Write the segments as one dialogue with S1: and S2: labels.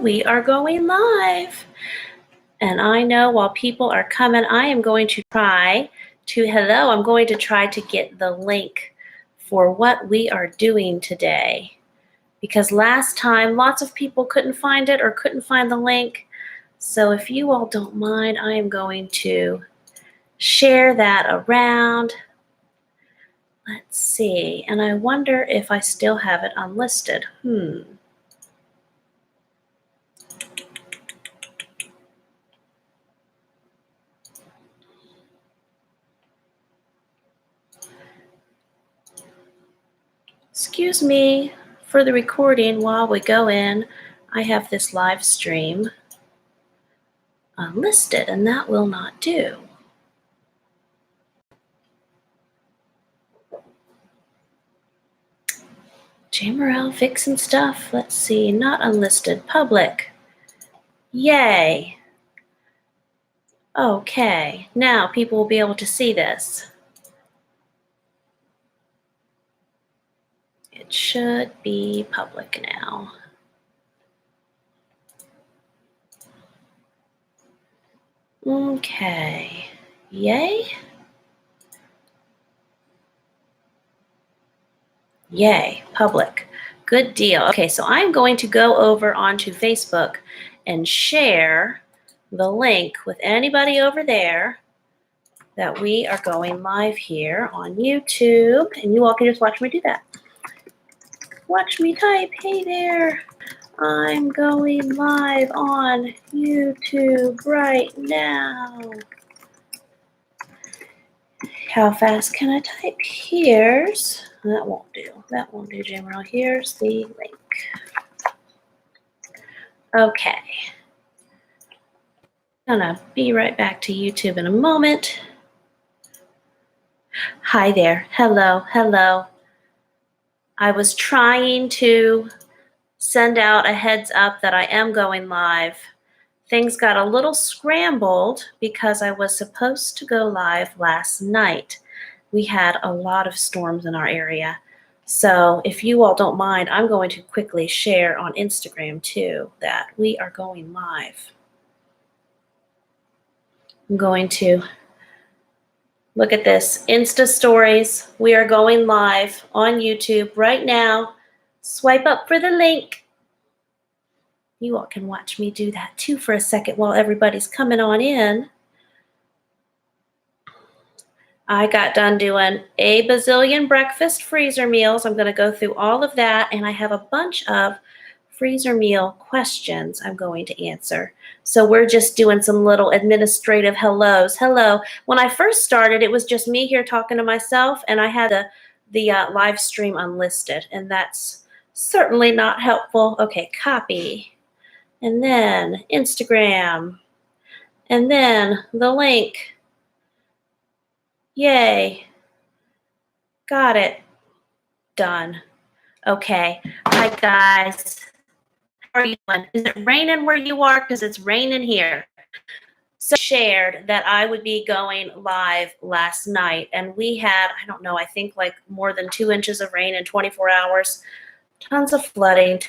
S1: we are going live. And I know while people are coming, I am going to try to, I'm going to try to get the link for what we are doing today. Because last time, lots of people couldn't find it or couldn't find the link. So if you all don't mind, I am going to share that around. Let's see. And I wonder if I still have it unlisted. Excuse me for the recording while we go in. I have this live stream unlisted, and that will not do. Jamerrill fixing stuff. Let's see, not unlisted, public. Yay. Okay, now people will be able to see this. It should be public now. Okay, yay. Yay, public. Good deal. Okay, so I'm going to go over onto Facebook and share the link with anybody over there that we are going live here on YouTube. And you all can just watch me do that. Watch me type, hey there, I'm going live on YouTube right now. How fast can I type? That won't do. That won't do, Jamerrill. Here's the link. Okay. Gonna be right back to YouTube in a moment. Hi there. Hello. I was trying to send out a heads up that I am going live. Things got a little scrambled because I was supposed to go live last night. We had a lot of storms in our area. So if you all don't mind, I'm going to quickly share on Instagram too that we are going live. I'm going to look at this. Insta stories. We are going live on YouTube right now. Swipe up for the link. You all can watch me do that too for a second while everybody's coming on in. I got done doing a bazillion breakfast freezer meals. I'm going to go through all of that, and I have a bunch of freezer meal questions I'm going to answer. So we're just doing some little administrative hellos. Hello. When I first started, it was just me here talking to myself, and I had the live stream unlisted, and that's certainly not helpful. Okay, copy. And then Instagram. And then the link. Yay. Got it. Done. Okay. Hi, guys. How are you doing? Is it raining where you are? Because it's raining here. So shared that I would be going live last night, and we had, I don't know, I think like more than 2 inches of rain in 24 hours. Tons of flooding.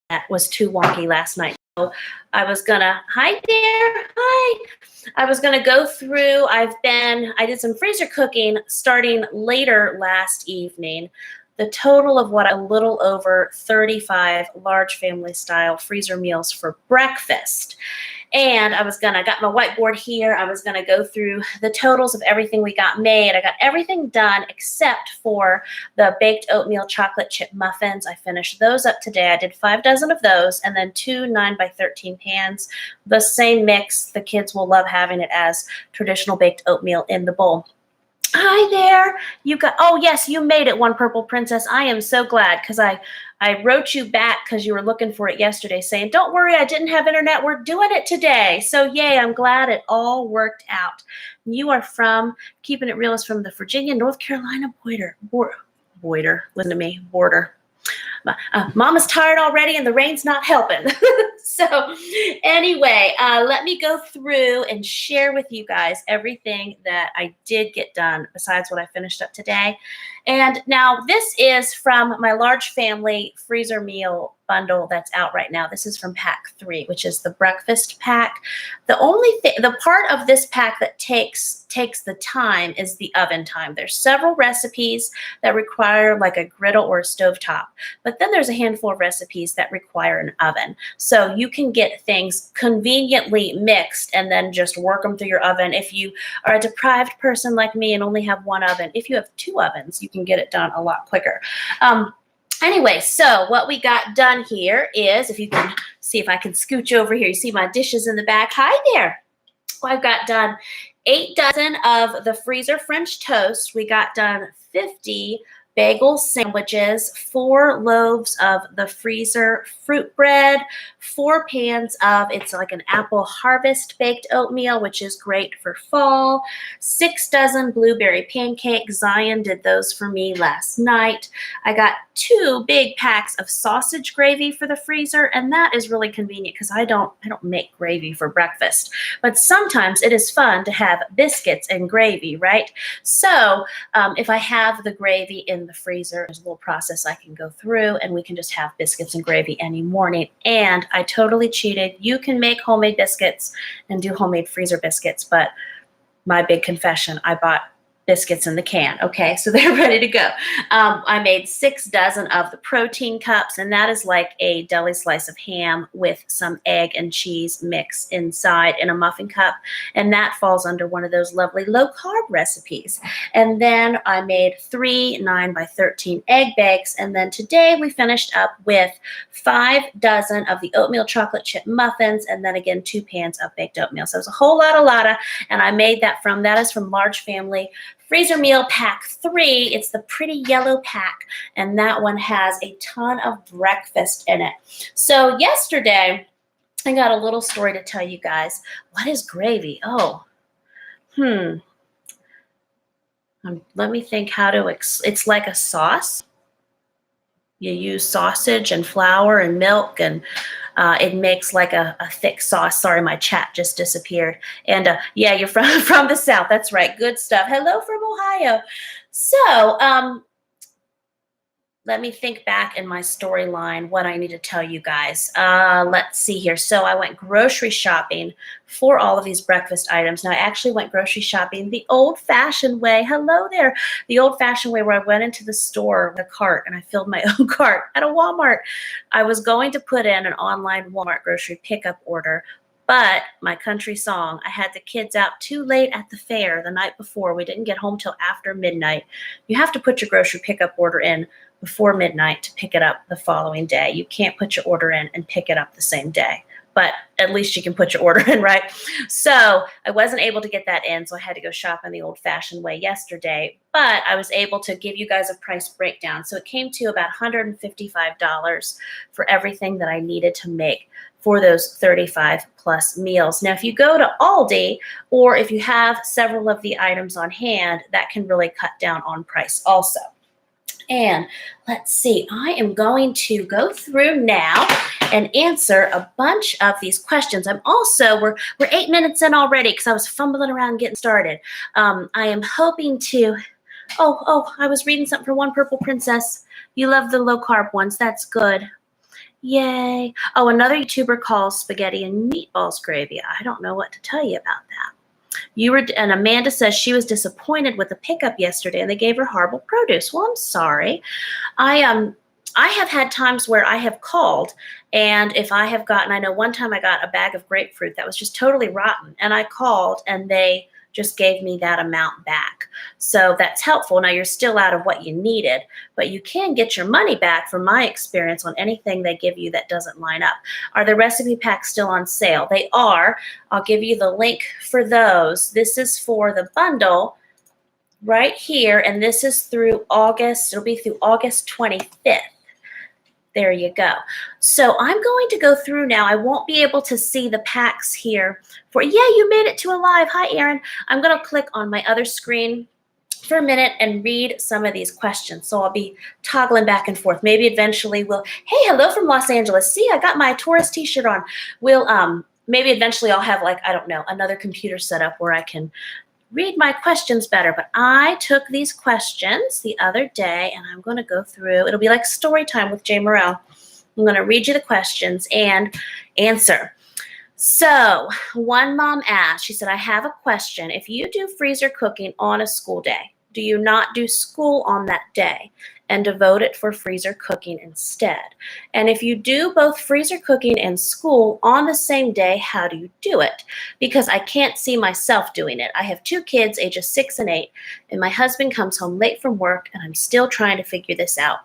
S1: That was too wonky last night. So I was gonna, hi there, hi. I was gonna go through, I did some freezer cooking starting later last evening. The total of a little over 35 large family style freezer meals for breakfast. And I got my whiteboard here. I was gonna go through the totals of everything we got made. I got everything done except for the baked oatmeal chocolate chip muffins. I finished those up today. I did 5 dozen of those, and then 2 9x13 pans. The same mix. The kids will love having it as traditional baked oatmeal in the bowl. Hi there. Oh yes, you made it, One Purple Princess. I am so glad because I wrote you back because you were looking for it yesterday saying, don't worry, I didn't have internet. We're doing it today. So yay, I'm glad it all worked out. You are from, keeping it real, is from the Virginia, North Carolina border. Listen to me, border. Mama's tired already and the rain's not helping. So anyway, let me go through and share with you guys everything that I did get done besides what I finished up today. And now this is from my large family freezer meal bundle that's out right now. This is from pack 3, which is the breakfast pack. The only thing, the part of this pack that takes the time is the oven time. There's several recipes that require like a griddle or a stovetop, but then there's a handful of recipes that require an oven. So you can get things conveniently mixed and then just work them through your oven. If you are a deprived person like me and only have one oven, if you have 2 ovens, you can get it done a lot quicker. Anyway, so what we got done here is, if you can see, if I can scooch over here, you see my dishes in the back. Hi there. Well, I've got done 8 dozen of the freezer French toast. We got done 50 bagel sandwiches, 4 loaves of the freezer fruit bread, 4 pans of, it's like an apple harvest baked oatmeal, which is great for fall, 6 dozen blueberry pancakes. Zion did those for me last night. I got 2 big packs of sausage gravy for the freezer, and that is really convenient because I don't make gravy for breakfast, but sometimes it is fun to have biscuits and gravy, right? So if I have the gravy in the freezer, there's a little process I can go through, and we can just have biscuits and gravy any morning. And I totally cheated. You can make homemade biscuits and do homemade freezer biscuits, but my big confession, I bought biscuits in the can. Okay, so they're ready to go. I made 6 dozen of the protein cups, and that is like a deli slice of ham with some egg and cheese mix inside in a muffin cup, and that falls under one of those lovely low-carb recipes. And then I made 3 9x13 egg bakes, and then today we finished up with 5 dozen of the oatmeal chocolate chip muffins, and then again 2 pans of baked oatmeal. So it was a whole lot, and I made that is from Large Family Freezer Meal Pack 3. It's the pretty yellow pack, and that one has a ton of breakfast in it. So yesterday, I got a little story to tell you guys. What is gravy? Oh, let me think how to, it's like a sauce. You use sausage and flour and milk, and it makes like a thick sauce. Sorry, my chat just disappeared. And yeah, you're from the South. That's right. Good stuff. Hello from Ohio. So let me think back in my storyline what I need to tell you guys. Let's see here. So I went grocery shopping for all of these breakfast items. Now, I actually went grocery shopping the old-fashioned way. Hello there. The old-fashioned way, where I went into the store with a cart and I filled my own cart at a Walmart. I was going to put in an online Walmart grocery pickup order, but my country song, I had the kids out too late at the fair the night before. We didn't get home till after midnight. You have to put your grocery pickup order in before midnight to pick it up the following day. You can't put your order in and pick it up the same day, but at least you can put your order in, right? So I wasn't able to get that in, so I had to go shopping the old-fashioned way yesterday, but I was able to give you guys a price breakdown. So it came to about $155 for everything that I needed to make for those 35 plus meals. Now, if you go to Aldi, or if you have several of the items on hand, that can really cut down on price also. And let's see, I am going to go through now and answer a bunch of these questions. I'm also, we're 8 minutes in already because I was fumbling around getting started. I am hoping to, I was reading something for One Purple Princess. You love the low carb ones. That's good. Yay. Oh, another YouTuber calls spaghetti and meatballs gravy. I don't know what to tell you about that. And Amanda says she was disappointed with the pickup yesterday and they gave her horrible produce. Well, I'm sorry. I have had times where I have called, and if I have gotten, I know one time I got a bag of grapefruit that was just totally rotten, and I called and they just gave me that amount back. So that's helpful. Now, you're still out of what you needed, but you can get your money back from my experience on anything they give you that doesn't line up. Are the recipe packs still on sale? They are. I'll give you the link for those. This is for the bundle right here, and this is through August. It'll be through August 25th. There you go. So I'm going to go through now. I won't be able to see the packs here for, yeah, you made it to a live. Hi, Erin. I'm going to click on my other screen for a minute and read some of these questions. So I'll be toggling back and forth. Maybe eventually we'll, hey, hello from Los Angeles. See, I got my Taurus t-shirt on. We'll, maybe eventually I'll have, like, I don't know, another computer set up where I can read my questions better. But I took these questions the other day, and I'm going to go through. It'll be like story time with Jamerrill. I'm going to read you the questions and answer. So one mom asked, she said, I have a question. If you do freezer cooking on a school day, do you not do school on that day and devote it for freezer cooking instead? And if you do both freezer cooking and school on the same day, how do you do it? Because I can't see myself doing it. I have 2 kids, ages 6 and 8, and my husband comes home late from work, and I'm still trying to figure this out.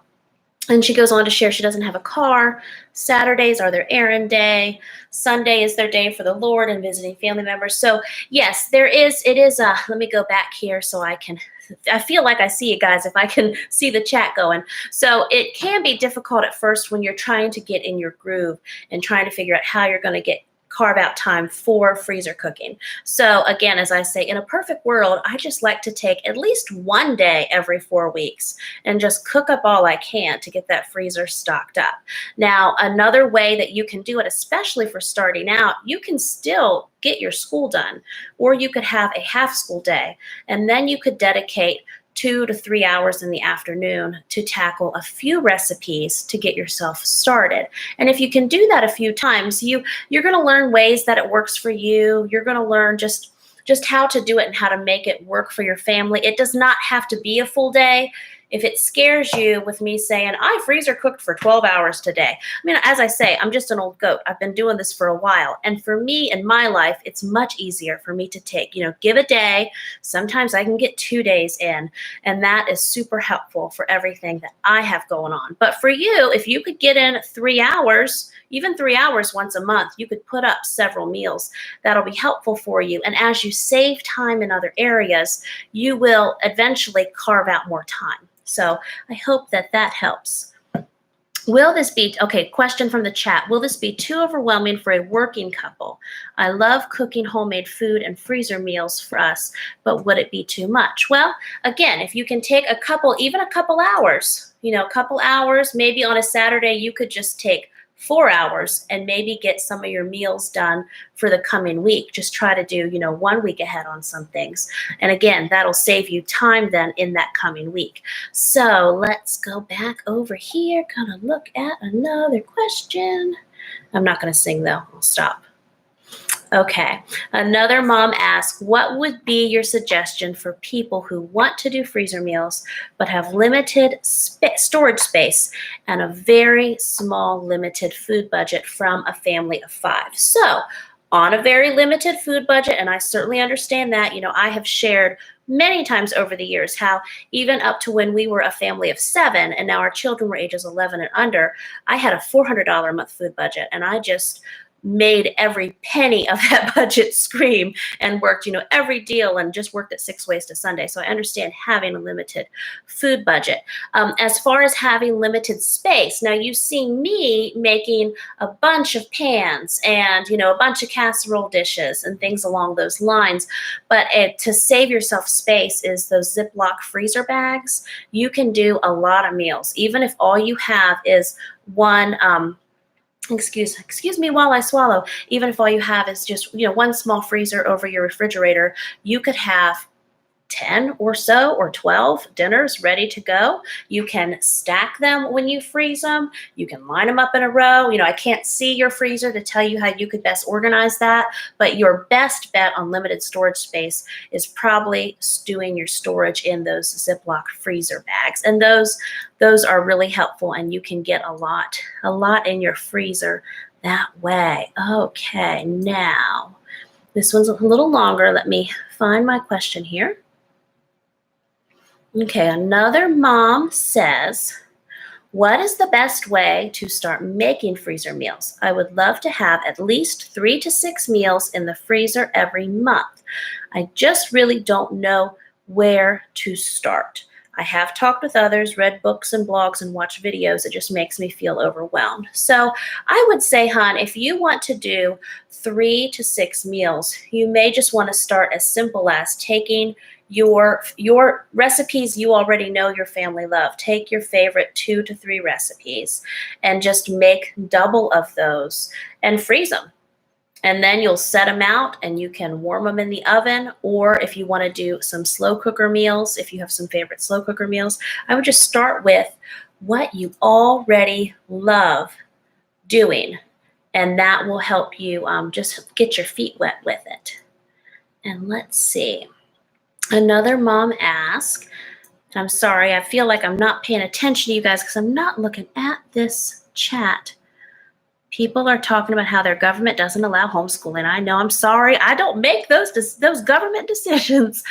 S1: And she goes on to share she doesn't have a car. Saturdays are their errand day. Sunday is their day for the Lord and visiting family members. So yes, it is let me go back here so I feel like I see you guys if I can see the chat going. So it can be difficult at first when you're trying to get in your groove and trying to figure out how you're going to carve out time for freezer cooking. So again, as I say, in a perfect world, I just like to take at least one day every 4 weeks and just cook up all I can to get that freezer stocked up. Now, another way that you can do it, especially for starting out, you can still get your school done, or you could have a half school day, and then you could dedicate 2 to 3 hours in the afternoon to tackle a few recipes to get yourself started. And if you can do that a few times, you're going to learn ways that it works for you. You're going to learn just how to do it and how to make it work for your family. It does not have to be a full day. If it scares you with me saying, I freezer cooked for 12 hours today. I mean, as I say, I'm just an old goat. I've been doing this for a while. And for me in my life, it's much easier for me to give a day. Sometimes I can get 2 days in. And that is super helpful for everything that I have going on. But for you, if you could get in 3 hours, even 3 hours once a month, you could put up several meals. That'll be helpful for you. And as you save time in other areas, you will eventually carve out more time. So I hope that helps. Will this be, question from the chat. Will this be too overwhelming for a working couple? I love cooking homemade food and freezer meals for us, but would it be too much? Well, again, if you can take even a couple hours, maybe on a Saturday, you could just take 4 hours and maybe get some of your meals done for the coming week. Just try to do, 1 week ahead on some things. And again, that'll save you time then in that coming week. So let's go back over here, kind of look at another question. I'm not going to sing though. I'll stop. Okay, another mom asked, what would be your suggestion for people who want to do freezer meals but have limited storage space and a very small limited food budget from a family of 5? So on a very limited food budget, and I certainly understand that, I have shared many times over the years how even up to when we were a family of 7 and now our children were ages 11 and under, I had a $400 a month food budget, and I just made every penny of that budget scream and worked, every deal, and just worked at 6 ways to Sunday. So I understand having a limited food budget. As far as having limited space, now you see me making a bunch of pans and, a bunch of casserole dishes and things along those lines. But to save yourself space is those Ziploc freezer bags. You can do a lot of meals, even if all you have is one, excuse me while I swallow. Even if all you have is just, one small freezer over your refrigerator, you could have 10 or so or 12 dinners ready to go. You can stack them when you freeze them. You can line them up in a row. I can't see your freezer to tell you how you could best organize that, but your best bet on limited storage space is probably doing your storage in those Ziploc freezer bags. And those are really helpful, and you can get a lot in your freezer that way. Okay, now this one's a little longer. Let me find my question here. Okay, another mom says, what is the best way to start making freezer meals? I would love to have at least 3 to 6 meals in the freezer every month. I just really don't know where to start. I have talked with others, read books and blogs, and watched videos. It just makes me feel overwhelmed. So I would say, hon, if you want to do 3 to 6 meals, you may just want to start as simple as taking your recipes you already know your family love. Take your favorite 2 to 3 recipes and just make double of those and freeze them. And then you'll set them out and you can warm them in the oven. Or if you want to do some slow cooker meals, if you have some favorite slow cooker meals, I would just start with what you already love doing. And that will help you just get your feet wet with it. And let's see. Another mom asked, I'm sorry, I feel like I'm not paying attention to you guys because I'm not looking at this chat. People are talking about how their government doesn't allow homeschooling. I know, I'm sorry. I don't make those government decisions.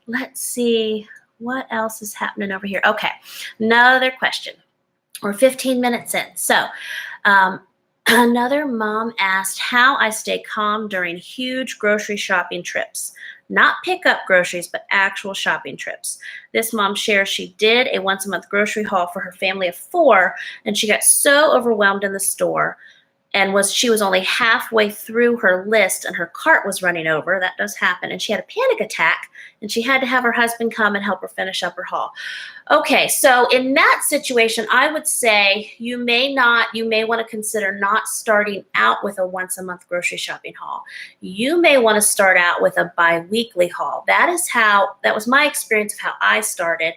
S1: Let's see what else is happening over here. Okay, another question. We're 15 minutes in. So another mom asked how I stay calm during huge grocery shopping trips. Not pick up groceries, but actual shopping trips. This mom shares she did a once-a-month grocery haul for her family of 4, and she got so overwhelmed in the store and she was only halfway through her list and her cart was running over. That does happen. And she had a panic attack and she had to have her husband come and help her finish up her haul. Okay, so in that situation, I would say you may want to consider not starting out with a once-a-month grocery shopping haul. You may want to start out with a bi-weekly haul. That was my experience of how I started.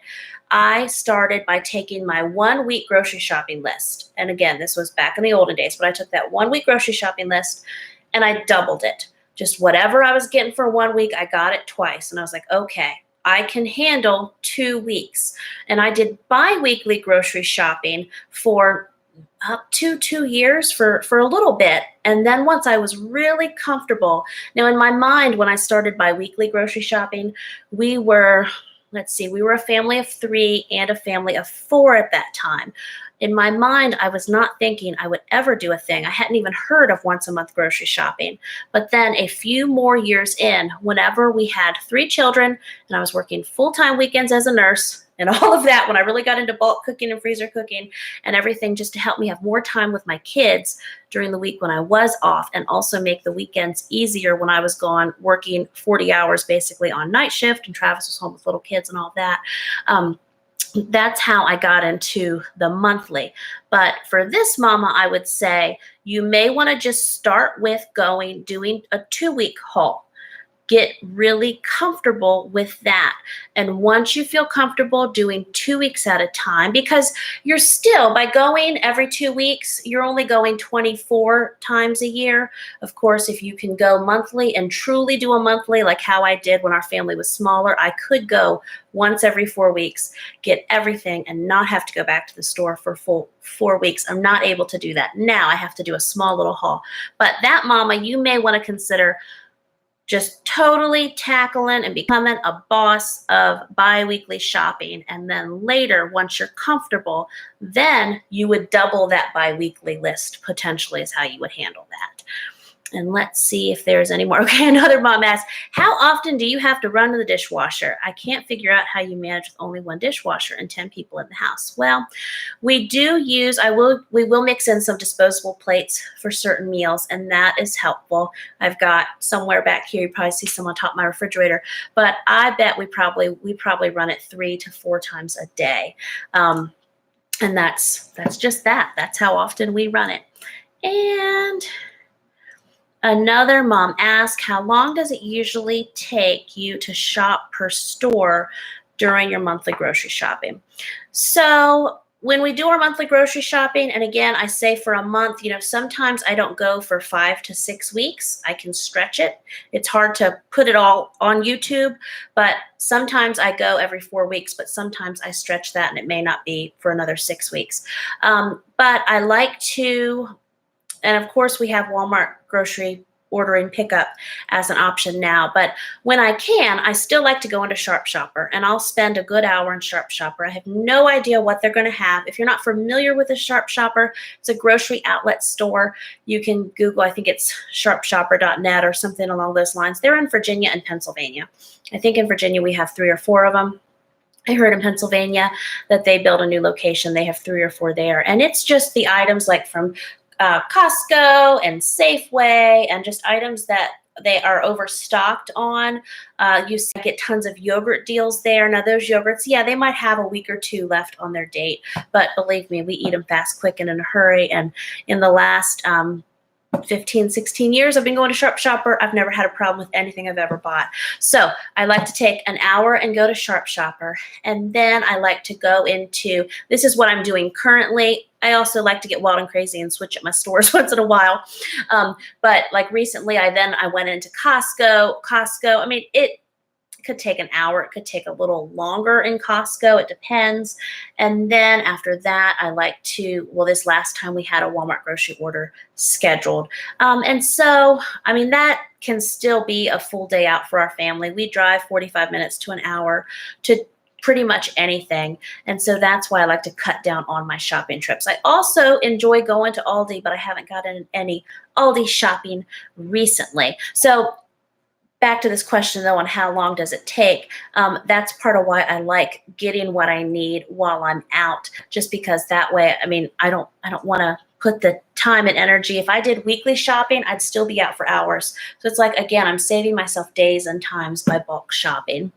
S1: I started by taking my 1-week grocery shopping list. And again, this was back in the olden days, but I took that 1-week grocery shopping list and I doubled it. Just whatever I was getting for 1 week, I got it twice. And I was like, okay, I can handle 2 weeks. And I did bi-weekly grocery shopping for up to 2 years for a little bit. And then once I was really comfortable, now in my mind, when I started bi-weekly grocery shopping, we were a family of 3 and a family of 4 at that time. In my mind, I was not thinking I would ever do a thing. I hadn't even heard of once-a-month grocery shopping. But then a few more years in, whenever we had 3 children and I was working full-time weekends as a nurse and all of that, when I really got into bulk cooking and freezer cooking and everything just to help me have more time with my kids during the week when I was off and also make the weekends easier when I was gone working 40 hours basically on night shift and Travis was home with little kids and all that. That's how I got into the monthly. But for this mama, I would say you may want to just start with doing a 2-week haul. Get really comfortable with that. And once you feel comfortable doing 2 weeks at a time, because you're still, by going every 2 weeks, you're only going 24 times a year. Of course, if you can go monthly and truly do a monthly, like how I did when our family was smaller, I could go once every 4 weeks, get everything and not have to go back to the store for full 4 weeks. I'm not able to do that now. I have to do a small little haul. But that mama, you may want to consider just totally tackling and becoming a boss of bi-weekly shopping. And then later, once you're comfortable, then you would double that bi-weekly list potentially is how you would handle that. And let's see if there's any more. Okay, another mom asked, how often do you have to run to the dishwasher? I can't figure out how you manage with only 1 dishwasher and 10 people in the house. Well, we will mix in some disposable plates for certain meals, and that is helpful. I've got somewhere back here, you probably see some on top of my refrigerator, but I bet we probably run it 3 to 4 times a day. And that's just that. That's how often we run it. And another mom asked, how long does it usually take you to shop per store during your monthly grocery shopping? So when we do our monthly grocery shopping, and again, I say for a month, sometimes I don't go for 5 to 6 weeks. I can stretch it. It's hard to put it all on YouTube, but sometimes I go every 4 weeks, but sometimes I stretch that and it may not be for another 6 weeks. But I like to, and of course we have Walmart grocery ordering pickup as an option now. But when I can, I still like to go into Sharp Shopper and I'll spend a good hour in Sharp Shopper. I have no idea what they're going to have. If you're not familiar with a Sharp Shopper, it's a grocery outlet store. You can Google, I think it's sharpshopper.net or something along those lines. They're in Virginia and Pennsylvania. I think in Virginia we have 3 or 4 of them. I heard in Pennsylvania that they built a new location. They have 3 or 4 there. And it's just the items like from Costco and Safeway and just items that they are overstocked on. You get tons of yogurt deals there. Now those yogurts, yeah, they might have a week or 2 left on their date, but believe me, we eat them fast, quick, and in a hurry. And in the last 15, 16 years I've been going to Sharp Shopper. I've never had a problem with anything I've ever bought. So I like to take an hour and go to Sharp Shopper. And then I like to go into, this is what I'm doing currently. I also like to get wild and crazy and switch up my stores once in a while. But like recently I went into Costco. I mean, it could take an hour. It could take a little longer in Costco. It depends. And then after that, I like to, well, this last time we had a Walmart grocery order scheduled. And so, I mean, that can still be a full day out for our family. We drive 45 minutes to an hour to pretty much anything. And so that's why I like to cut down on my shopping trips. I also enjoy going to Aldi, but I haven't gotten any Aldi shopping recently. So back to this question though on how long does it take, that's part of why I like getting what I need while I'm out, just because that way, I mean, I don't want to put the time and energy. If I did weekly shopping, I'd still be out for hours. So it's like, again, I'm saving myself days and times by bulk shopping.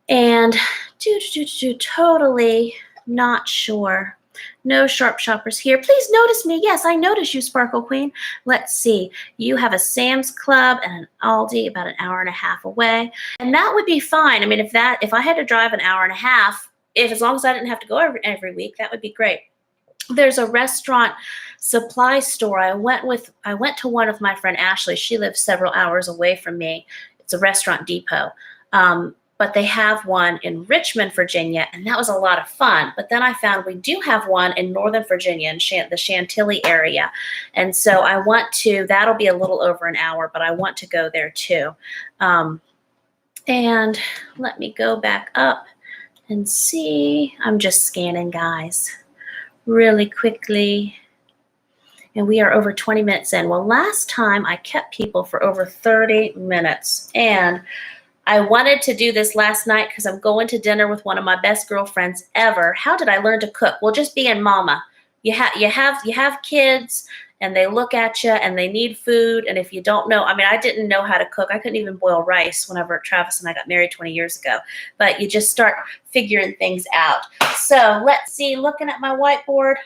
S1: And totally not sure. No Sharp Shoppers here. Please notice me. Yes, I notice you, Sparkle Queen. Let's see. You have a Sam's Club and an Aldi about an hour and a half away. And that would be fine. I mean, if I had to drive an hour and a half, as long as I didn't have to go every week, that would be great. There's a restaurant supply store. I went to one with my friend Ashley. She lives several hours away from me. It's a Restaurant Depot. But they have one in Richmond, Virginia, and that was a lot of fun. But then I found we do have one in Northern Virginia, in the Chantilly area. And so I want to, that'll be a little over an hour, but I want to go there too. And let me go back up and see. I'm just scanning, guys, really quickly. And we are over 20 minutes in. Well, last time I kept people for over 30 minutes. And I wanted to do this last night because I'm going to dinner with one of my best girlfriends ever. How did I learn to cook? Well, just being mama. You have kids and they look at you and they need food. And if you don't know, I mean, I didn't know how to cook. I couldn't even boil rice whenever Travis and I got married 20 years ago. But you just start figuring things out. So let's see, looking at my whiteboard.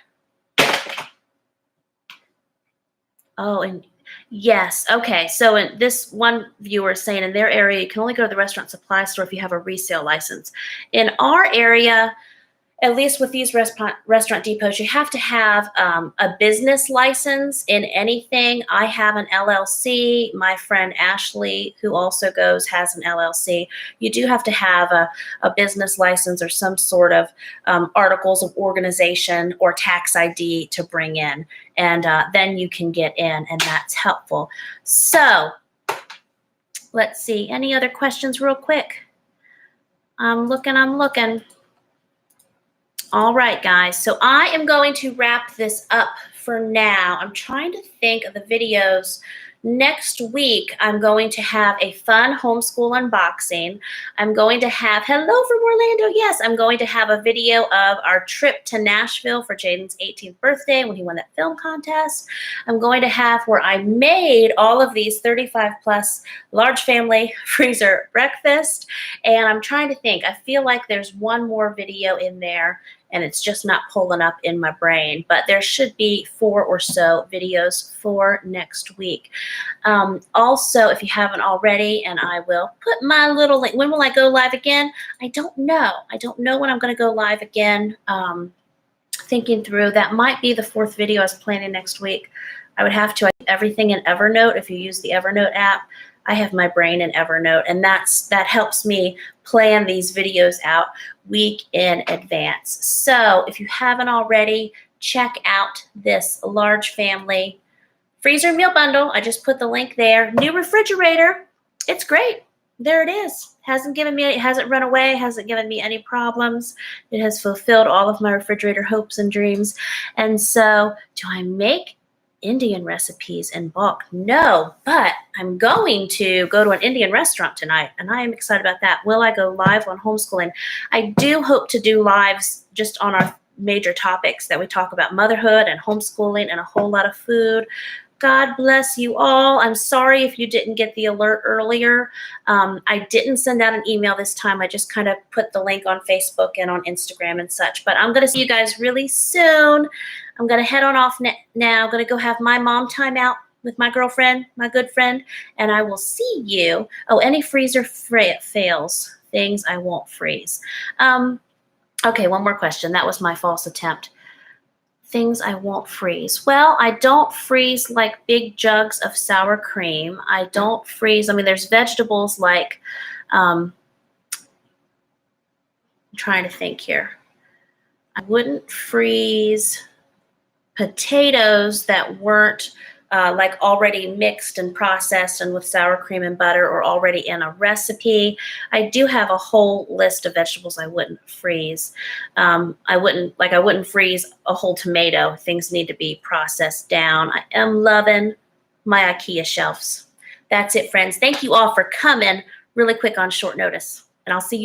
S1: Oh, and yes. Okay. So in this one viewer is saying in their area, you can only go to the restaurant supply store if you have a resale license. In our area, at least with these restaurant depots, you have to have a business license in anything. I have an LLC. My friend Ashley, who also goes, has an LLC. You do have to have a business license or some sort of articles of organization or tax ID to bring in. And then you can get in, and that's helpful. So let's see. Any other questions real quick? I'm looking. All right, guys. So I am going to wrap this up for now. I'm trying to think of the videos. Next week, I'm going to have a fun homeschool unboxing. I'm going to have, hello from Orlando. Yes, I'm going to have a video of our trip to Nashville for Jaden's 18th birthday when he won that film contest. I'm going to have where I made all of these 35 plus large family freezer breakfast. And I'm trying to think, I feel like there's one more video in there and it's just not pulling up in my brain. But there should be 4 or so videos for next week. Also, if you haven't already, and I will put my little link. When will I go live again? I don't know. I don't know when I'm going to go live again. Thinking through, that might be the 4th video I was planning next week. I would have to everything in Evernote. If you use the Evernote app, I have my brain in Evernote, and that helps me plan these videos out week in advance. So if you haven't already, check out this large family freezer meal bundle. I just put the link there. New refrigerator. It's great. There it is. It hasn't run away, hasn't given me any problems. It has fulfilled all of my refrigerator hopes and dreams. And so, do I make Indian recipes in bulk? No, but I'm going to go to an Indian restaurant tonight, and I am excited about that. Will I go live on homeschooling? I do hope to do lives just on our major topics that we talk about, motherhood and homeschooling and a whole lot of food. God bless you all. I'm sorry if you didn't get the alert earlier. I didn't send out an email this time. I just kind of put the link on Facebook and on Instagram and such. But I'm going to see you guys really soon. I'm going to head on off now. I'm going to go have my mom time out with my girlfriend, my good friend, and I will see you. Oh, any freezer fails. Things I won't freeze. Okay, one more question. That was my false attempt. Things I won't freeze. Well, I don't freeze like big jugs of sour cream. I don't freeze. I mean, there's vegetables like, I'm trying to think here. I wouldn't freeze potatoes that weren't like already mixed and processed and with sour cream and butter or already in a recipe. I do have a whole list of vegetables I wouldn't freeze. I wouldn't freeze a whole tomato. Things need to be processed down. I am loving my IKEA shelves. That's it, friends. Thank you all for coming really quick on short notice. And I'll see you